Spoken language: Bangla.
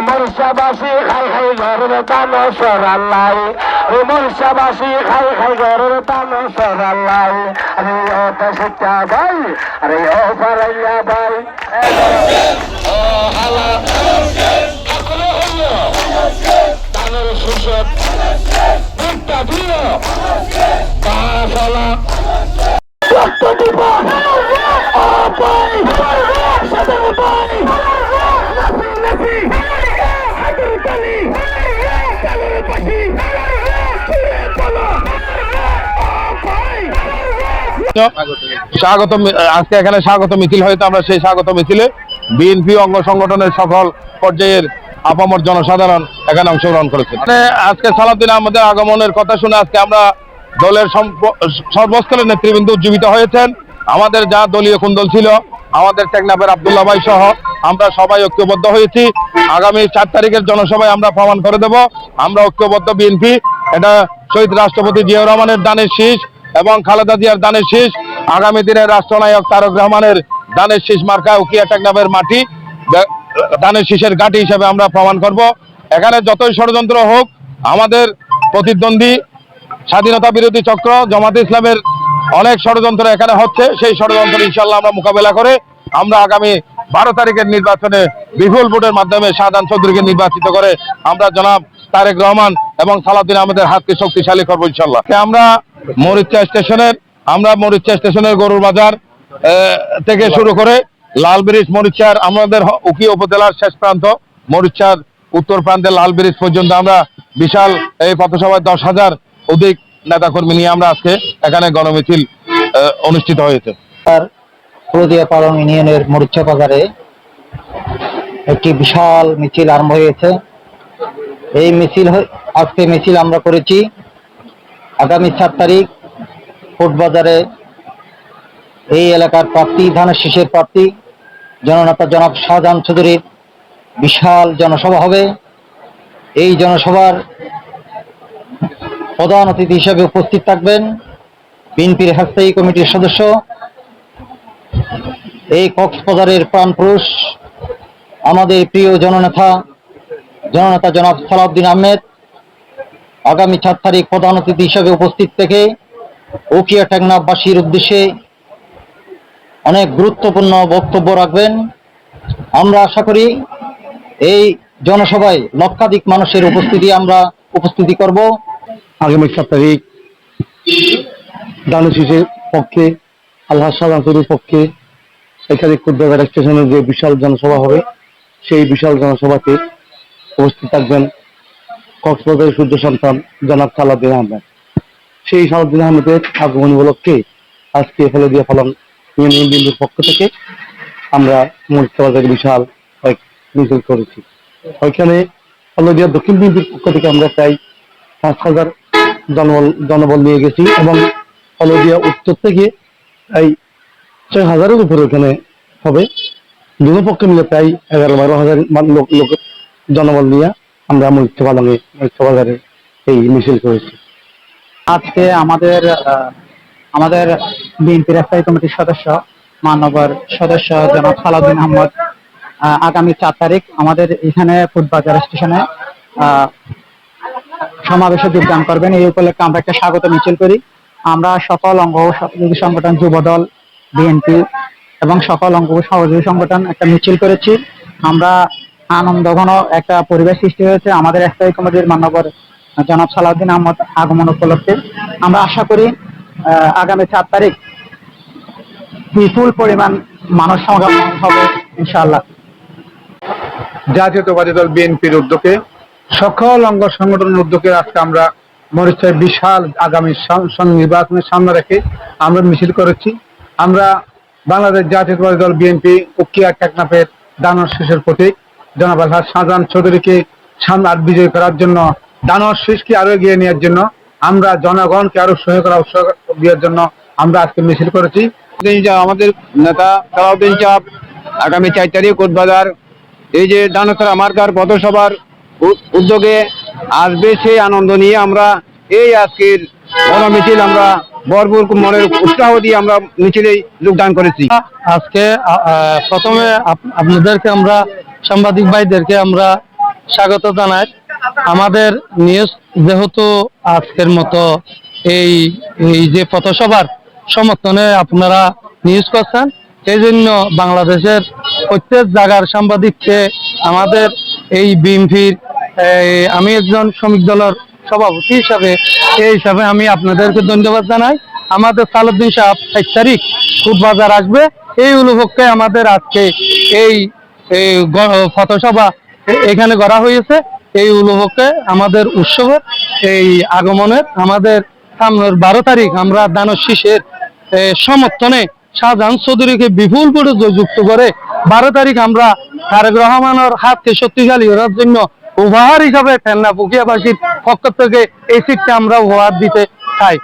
মরিষাবাসী খাই খাই ঘরের দান সরাল্লাই মরিষাবাসী খাই খাই ঘরের দান সরাল্লাই আরে ও দেশটা ভাই আরে ও ফারাইয়া ভাই ও হালা দানের সুসব একটা দিও পাঁচলা রক্ত দিব ও ভাই সাদা ভাই স্বাগত আজকে এখানে স্বাগত মিছিল হয়তো আমরা সেই স্বাগত মিছিলে বিএনপি অঙ্গ সংগঠনের সকল পর্যায়ের আপামর জনসাধারণ এখানে অংশগ্রহণ করেছে। আজকে সালাউদ্দিন আহমদের আগমনের কথা শুনে আজকে আমরা দলের সর্বস্তরের নেতৃবৃন্দ উজ্জীবিত হয়েছেন। আমাদের যা দলীয় কুন্দল ছিল, আমাদের টেকনাফের আব্দুল্লাহ ভাই সহ আমরা সবাই ঐক্যবদ্ধ হয়েছি। আগামী 4 তারিখের জনসভায় আমরা প্রমাণ করে দেব আমরা ঐক্যবদ্ধ বিএনপি। এটা শহীদ রাষ্ট্রপতি জিয়াউর রহমানের দানের শীষ এবং খালেদা জিয়ার দানের শীষ, আগামী দিনের রাষ্ট্রনায়ক তারেক রহমানের দানের শীষ মার্কা উকিয়া টেকনাফের মাটি দানের শীষের ঘাঁটি হিসেবে আমরা প্রমাণ করব। এখানে যতই ষড়যন্ত্র হোক, আমাদের প্রতিদ্বন্দ্বী স্বাধীনতা বিরোধী চক্র জামাতে ইসলামের অনেক ষড়যন্ত্র এখানে হচ্ছে, সেই ষড়যন্ত্র ইনশাআল্লাহ আমরা মোকাবেলা করে আমরা আগামী 12 তারিখের নির্বাচনে বিপুল ভোটের মাধ্যমে শাহজাহান চৌধুরীকে নির্বাচিত করে আমরা জনাব তারেক রহমান এবং সালাউদ্দিন আহমদের হাতকে শক্তিশালী করবো ইনশাআল্লাহ। আমরা মরিচা স্টেশনের গরুর বাজার থেকে শুরু করে লাল ব্রিজ মরিচার আমাদের উকিয়া উপজেলার শেষ প্রান্ত মরিচার উত্তর প্রান্তে লাল ব্রিজ পর্যন্ত আমরা বিশাল এই পথসভায় 10,000 অধিক নেতাকর্মী নিয়ে আমরা আজকে এখানে গণমিছিল অনুষ্ঠিত হয়েছে। হলদিয়া পালং ইউনিয়নের মরিচা বাজারে একটি বিশাল মিছিল আরম্ভ হয়েছে। এই আজকে মিছিল আমরা করেছি আগামী 4 তারিখ কোর্টবাজারে এই এলাকার প্রার্থী ধানের শীষের প্রার্থী জননেতা জনাব শাহজাহান চৌধুরীর বিশাল জনসভা হবে। এই জনসভার প্রধান অতিথি হিসেবে উপস্থিত থাকবেন বিএনপির স্থায়ী কমিটির সদস্য, এই কক্সবাজারের প্রাণপুরুষ আমাদের প্রিয় জননেতা জনাব সালাউদ্দিন আহমেদ। আগামী 4 তারিখ প্রধান অতিথি হিসেবে উপস্থিত থেকে উকিয়া টেকনাফবাসীর উদ্দেশ্যে অনেক গুরুত্বপূর্ণ বক্তব্য রাখবেন। আমরা আশা করি এই জনসভায় লক্ষাধিক মানুষের উপস্থিতি করব। আগামী 7 তারিখ দানের শীষের পক্ষে আল্লাহ শাহজাহান চৌধুরীর পক্ষে এখানে কোর্টবাজার স্টেশনে যে বিশাল জনসভা হবে, সেই বিশাল জনসভাতে উপস্থিত থাকবেন কক্সবাজারের সূর্য সন্তান জনাব সালাউদ্দিন আহমেদ। সেই সালাউদ্দিন আহমেদের আগমন উপলক্ষে আজকে হলদিয়া পালং ইউনিয়ন বিএনপির পক্ষ থেকে আমরা মরিচা বাজারে বিশাল মিছিল করেছি। ওইখানে হলদিয়া দক্ষিণ বিএনপির পক্ষ থেকে আমরা প্রায় 5,000 জনবল নিয়ে গেছি এবং হলদিয়া উত্তর থেকে এই 6,000-এর উপরে ওখানে হবে। দুটো পক্ষে মিলে প্রায় 11-12,000 লোক জনবল নিয়ে আমরা মরিচা বাজারে এই মিছিল করেছি। আজকে আমাদের বিএনপির স্থায়ী কমিটির সদস্য মাননীয় সদস্য জনাব সালাউদ্দিন আহমদ আগামী 4 তারিখ আমাদের এখানে ফুটবাজার স্টেশনে সমাবেশে যোগদান করবেন। এই উপলক্ষে আমরা একটা স্বাগত মিছিল করি। আমরা সকল অঙ্গ সহযোগী সংগঠন, যুবদল, বিএনপি এবং সকল অঙ্গ সহযোগী সংগঠন একটা মিছিল করেছি। আমরা আনন্দঘন একটা পরিবেশ সৃষ্টি হয়েছে আমাদের স্থায়ী কমিটির মাননীয় জনাব সালাউদ্দিন আহমদ আগমন উপলক্ষে। আমরা আশা করি আগামী 4 তারিখ বিপুল পরিমাণ মানুষ সমাগম হবে ইনশাআল্লাহ। জাতীয়তাবাদী দল বিএনপির উদ্যোগে সকল অঙ্গ সংগঠনের উদ্যোগে আজকে আমরা মরিচায় বিশাল আগামী নির্বাচনের সামনে রেখে আমরা মিছিল করেছি। আমরা বাংলাদেশ জাতীয়তাবাদী দল বিএনপি উকিয়া টেকনাফের দানব শেষের প্রতীক জনাব আলহাজ শাহজাহান চৌধুরীকে সামনে আর বিজয় করার জন্য, দানব শেষকে আরো এগিয়ে নেওয়ার জন্য, আমরা জনগণকে আরো সহায় করা উৎসাহ দেওয়ার জন্য আমরা আজকে মিছিল করেছি। আমাদের নেতা সালাউদ্দিন চাপ আগামী 4 তারিখ কোটবাজার এই যে দানসরা মার্কার পথসভার উদ্যোগে আসবে, সেই আনন্দ নিয়ে আমরা এই আজকের গণমিছিল আমরা ভরপুর মনের উৎসাহ দিয়ে আমরা মিছিলে যোগদান করেছি। আজকে প্রথমে আপনাদেরকে আমরা সাংবাদিক ভাইদেরকে আমরা স্বাগত জানাই। আমাদের নিউজ যেহেতু আজকের মতো এই এই যে পথসভার সমর্থনে আপনারা নিউজ করছেন, সেই জন্য বাংলাদেশের প্রত্যেক জায়গার সাংবাদিককে আমাদের এই বিএনপির আমি একজন শ্রমিক দলের সভাপতি হিসাবে এই হিসাবে আমি আপনাদেরকে ধন্যবাদ জানাই। আমাদের সালাউদ্দিন সাহেব 4 তারিখ কোটবাজার আসবে, এই উপলক্ষে আমাদের আজকে এই পথসভা এখানে করা হয়েছে। এই উপলক্ষে আমাদের উৎসবের এই আগমনের আমাদের সামনের 12 তারিখ আমরা দানব শীষের সমর্থনে শাহজাহান চৌধুরীকে বিপুল করে যুক্ত করে 12 তারিখ আমরা তারেক রহমানের হাতকে শক্তিশালী করার জন্য উপহার হিসাবে ফেলনা পুকিয়াবাসীর পক্ষ থেকে এই সিটটা আমরা উপহার দিতে চাই।